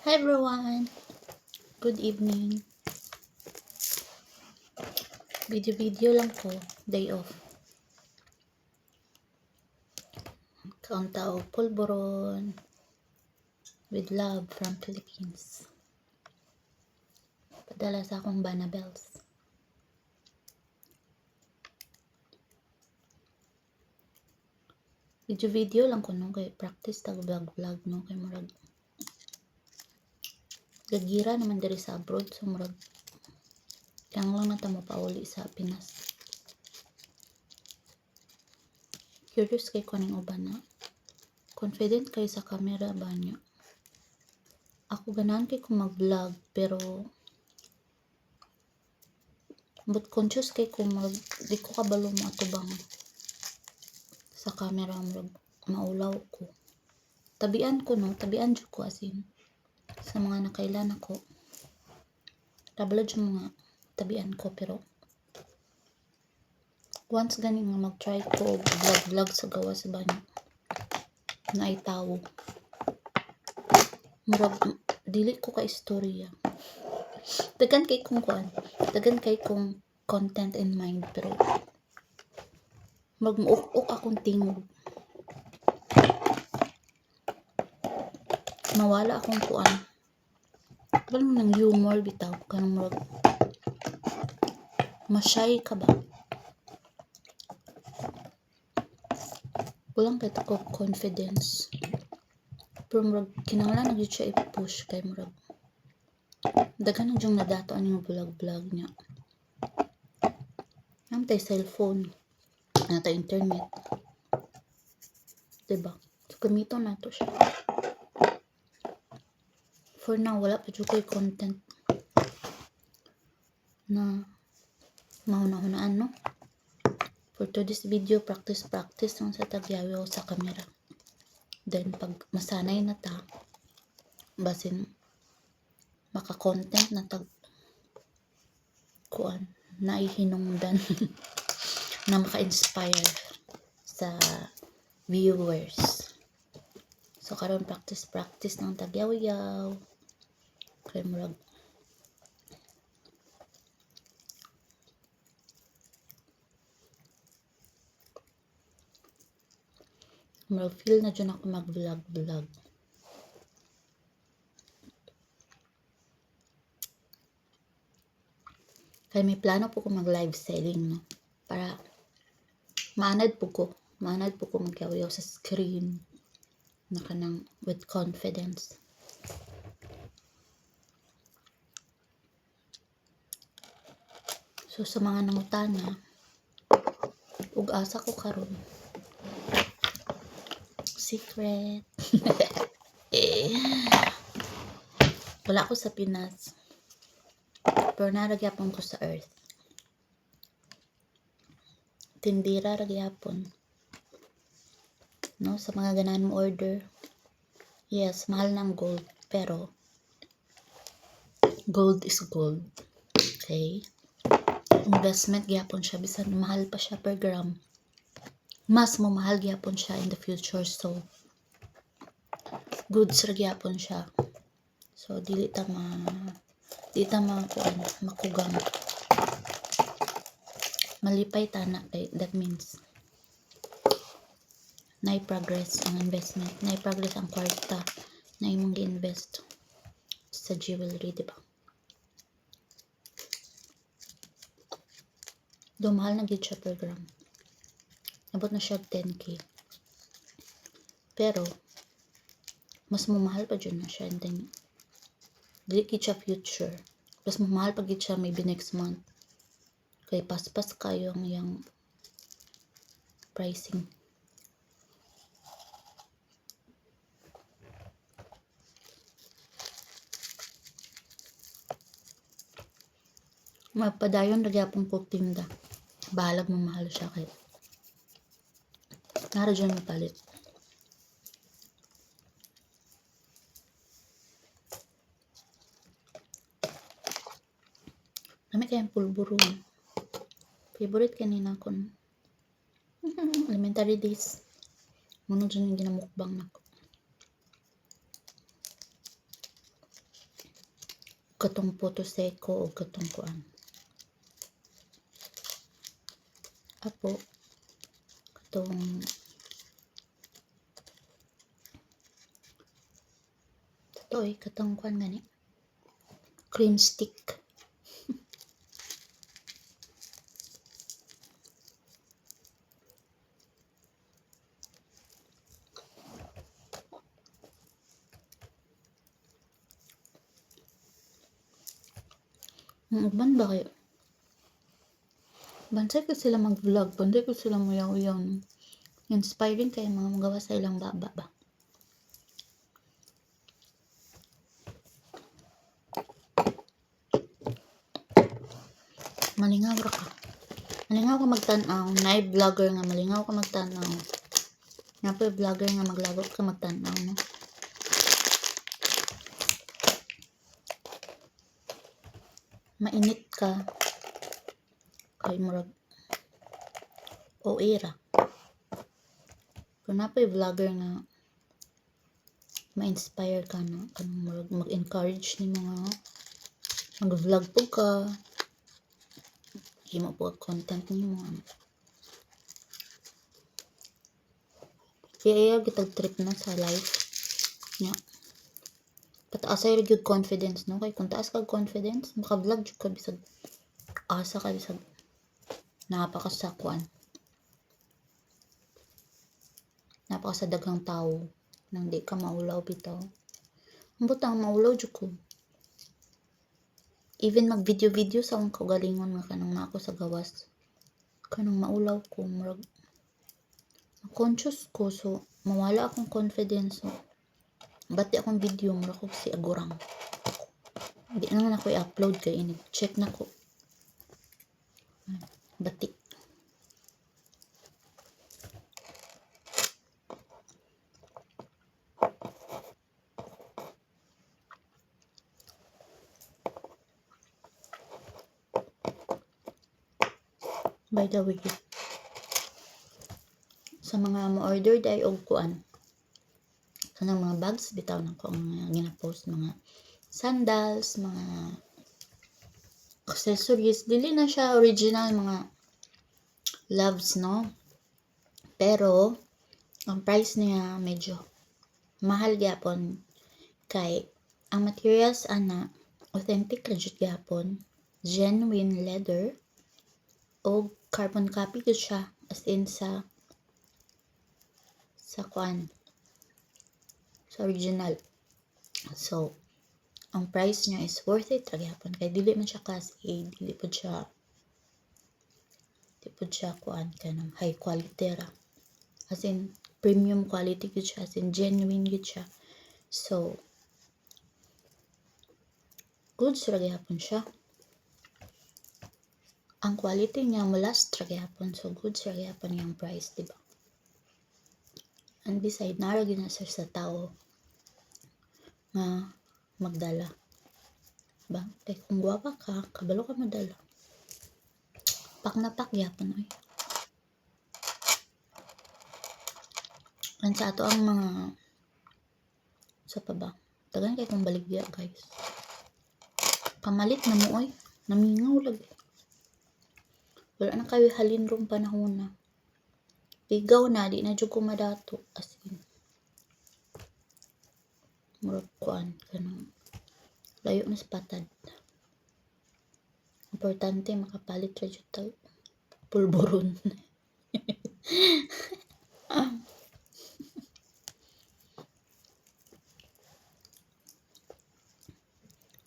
Hi everyone! Good evening. Video lang to. Day off. Kauntao Pulboron with love from Philippines. Padala sa akong Banabels. Video lang ko no kay practice tag vlog no kay murag gagira naman diri sa abroad so murag kang lang na ta mo pauli sa Pinas. Curious kay ko ning uban na confident kay sa camera ba niya. Ako ganahan kay ko mag-vlog pero but conscious kay ko di ko kabalo mo atubang sa camera murag maulaw ko. Tabian jud ko asin sa mga nakailan ako. Tablad yung mga tabian ko pero once gani nga mag-try ko vlog sa gawa sa banyo na itawo. Murag dili ko ka istorya. Dagan kay kong content in mind pero magmuok akong tingog. Nawala akong kuan. Wala nang humor bitaw kanang murag mashay ka ba? Walang kay ko confidence. Pero murag kinahanglan na gyud siya i-push kay murag daghan na yung nadato ang vlog niya. Ang tay cellphone, tay internet. Diba? So, gamiton na to siya. For now, wala pa dyan ko'y content na mahuna-hunaan, no? For today's video, practice lang sa tagyaw sa camera. Then, pag masanay na ta, basin maka-content na tag kuan na ihinungdan na maka-inspire sa viewers. So karon practice ng tagyaw-yaw kay murag feel na dyan ako mag-vlog. Kaya may plano po ko mag-live selling, no? Para maanad po ko magyaw-yaw sa screen na kanang with confidence. So sa mga nangutana, ug asa ko karon. Secret. Wala ko sa Pinas. Pero naragyapon ko sa Earth. Tindira ragyapon. No, sa mga ganahan mo order. Yes, mahal ng gold. Pero, gold is gold. Okay? Investment gyapon siya. Bisan mahal pa siya per gram. Mas mamahal gyapon siya in the future. So, goods ragyapon siya. So, dili ta makugang. Malipay tana kay that means progress ang investment, progress ang kwarta na imong gi-invest sa jewelry, diba? Dumahal na gid siya per gram. Abot na siya 10k. Pero mas mamahal pa dyan na siya and then dili gid siya future. Mas mamahal pa gid siya maybe next month. Kay paspas kayo ang yang pricing. Mapadayon nagyapon ko tinda. Balag mamahal siya kay nara dyan mapalit. Kami kayang pulburo. Favorite kanina ko. Elementary days. Muna dyan yung ginamukbang na ko. katong photo seko o katong kuan. Apo katong katong kuan gani. Cream stick. Uban ba kayo? Bansay ko sila mag-vlog, bansay ko sila mayaw-yaw. Inspiring kayo mga magawa sa ilang baba ba? Malingaw ra ka. Malingaw ka magtan-aw. Nay vlogger nga malingaw ka magtan-aw. Napoy vlogger nga maglagot ka magtan-aw, no? Mainit ka. Kay murag o era. Kung napoy vlogger nga ma-inspire ka na kanang murag mag-encourage ni mga mag-vlog po ka. Himo po content nimo. Kaya gitag trip na sa life nya. Pataasay ra gyud confidence, no? Kay kung taas kag confidence, maka-vlog jud ka bisag asa ka bisag napakasakwan. Napaka sa daghang tawo nang di ka maulaw bitaw. Ambot ang maulaw jud ko. Even mag video sa akong kaugalingon nga kanang nako sa gawas. Kanang maulaw ko murag conscious ko, so mawala akong confidence, so bati akong video mura ko si agurang. Hindi naman ako i-upload kay ini check na ko. Bati. By the way, sa mga mo-order day og kuan, kanang mga bags bitaw na ko ang gina-post, mga sandals, mga accessories, dili na siya original mga loves, no? Pero ang price niya medyo mahal gyapon kay ang materials ana authentic ra jud gyapon, genuine leather o carbon copy jud siya, as in sa kuan, sa original. So ang price niya is worth it ra gyapon kay dili man siya class A, dili pud siya kuan kanang high quality ra, as in premium quality gud siya, as in genuine gud siya. So good ra gyapon siya. Ang quality niya last ra gyapon, so good ra gyapon yung price, diba? And beside nara gyud na sir sa tao nga magdala ba, kay kung guwapa ka kabalo ka madala, pak na pak gyapon oy. And sa ato ang mga sa pa ba, tagan kay kung baligya guys, pamalit na mo oy, namingaw lagi. Wala na kayo halin rong panahon na. Ligaw na, di na jud ko madato, as in. Murag kuan kanang layo na sa patad. Importante makapalit ra jud tag pulburon.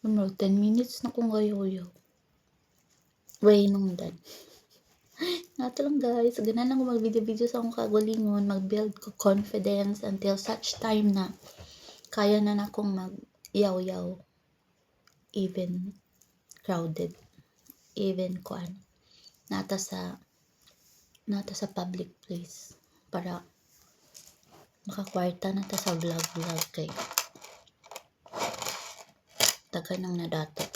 Murag 10 minutes na kong gayo-gayo. Nung dan. Nato lang guys, ganan lang ko mag-video sa akong kagalingon, mag-build ko confidence until such time na kaya na akong mag-yaw-yaw, even crowded, even kuan, nata sa public place, para makakwarta na ta sa vlog kay taga nang nadato.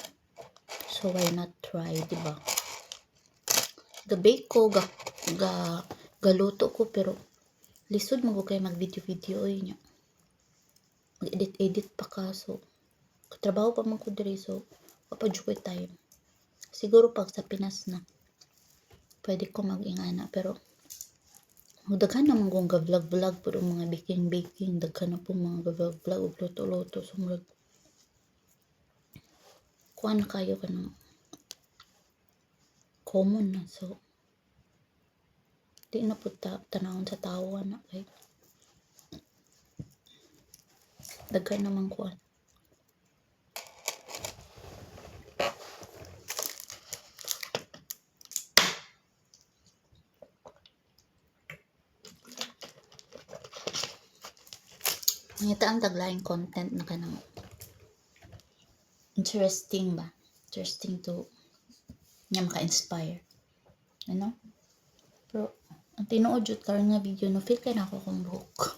So why not try, diba? Gabake ko, galuto ko, pero lisod mo ko kayo mag-video niya. Mag-edit pa ka, so katrabaho pa man ko diri, so papadyo ko time. Siguro pag sa Pinas na, pwede ko mag-ingana, pero magdaghan naman kong ga-vlog-vlog pero mga baking, daghan na po mga ga-vlog-vlog, luto-luto, sumurag. Kuha na kayo ka ng common na, so, di na po tanawon sa tawa na, kay daghan naman kuha. Ngita ang taglaing content na kanang interesting ba? Interesting to nga maka-inspire. Ano? Pero, ang tinuod jud karon nga video no, feel kay na ako kung buhok.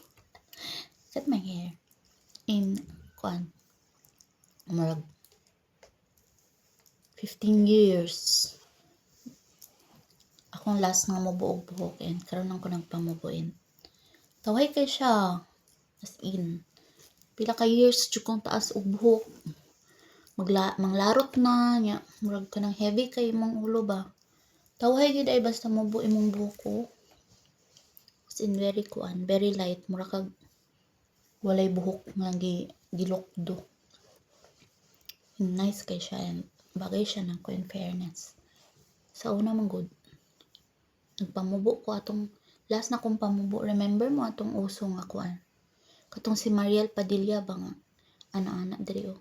Cut my hair. In, kuan, marag 15 years. Akong last nga mabuog buhok and karon lang ko nagpamubuin. Taway kay siya. As in, pila ka years jud kong taas og buhok. Manglarot na nya, murag ka ng heavy kay imong ulo ba. Tawhay gid ay basta mabuo imong buhok ko. As in very light, mura kag walay buhok nga gilokdo. Nice kay siya and bagay siya nang ko in fairness. Sa una man good, nagpamubo ko atong last na kong pamubo. Remember mo atong uso nga kuan? Katong si Mariel Padilla ba nga ana-ana diri o.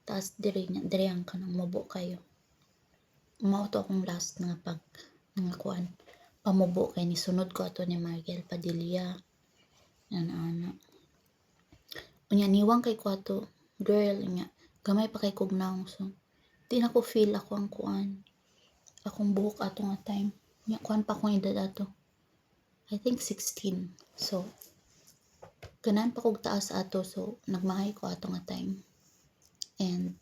Taas diri ang kanang mubo kayo. Mao to akong last nga pag nga kuan pamubo kay ni sunod ko ato ni Mariel Padilla. Ana-ana. Unya niwang kay ko ato girl nya gamay pa kay kog naong so di na ko feel ako ang kuan akong buhok ato nga time nya kuan pa akong edad ato I think 16 so ganan pa kog taas ato so nagmahay ko ato nga time and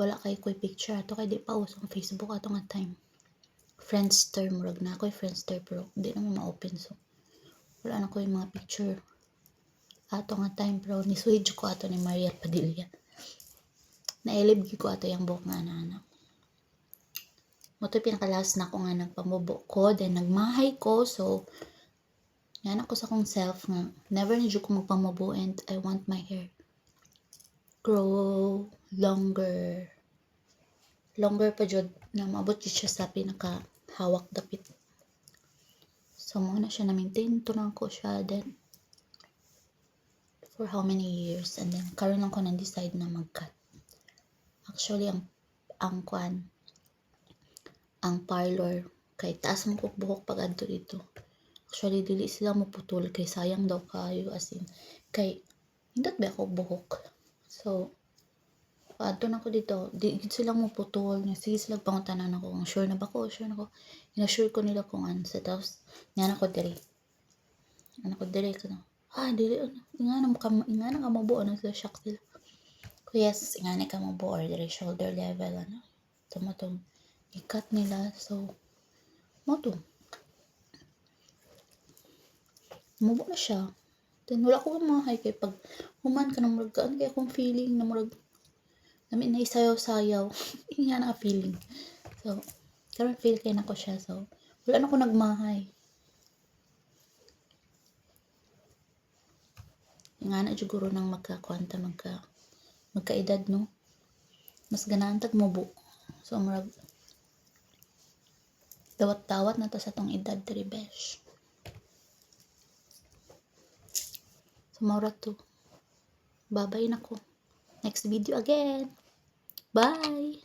wala kay ko'y picture ato kay di pa usong Facebook ato nga time Friendster murag na ako'y Friendster pero di na mo ma-open so wala na ko'y mga picture ato nga time pero nisuhid ko ato ni Mariel Padilla nailib ko ato yung buhok nga ana-ana. Moto'y pinakalas na ko nga nagpamubo ko, then nagmahay ko, so yan ako sa kong self nga, never na ko magpamubo and I want my hair grow longer pa jud na maabot jud siya sa pinaka hawak dapit. So mo na siya na maintain to na ko siya then for how many years and then karon lang ko nang decide na mag-cut. Actually ang kuan ang parlor kay taas mo ko buhok pag adto dito. Actually dili sila mo putol kay sayang daw kayo as in kay hindot ba ako buhok. So adto na ko dito, di gid sila mo putol nga sige sila pangutanan ako kung sure na ba ko, ina-sure ko nila kung ano sa tapos nga ako diri. Ano ko diri ko na. Dili ingana ka mabuo na sa shock sila. Yes, ingani ka mabuo or diri shoulder level ano. Tumatong i-cut nila so moto mubo na siya then wala ko mahay kay pag human ka nang murag kay akong feeling na murag namin na isayaw-sayaw nga na feeling so karon feel kay nako siya so wala na ko nagmahay nga na siguro nang magkaedad no mas ganahan tag mubo so murag dawat-dawat na to sa tong edad diri besh. So maura to. Babay na ko. Next video again. Bye!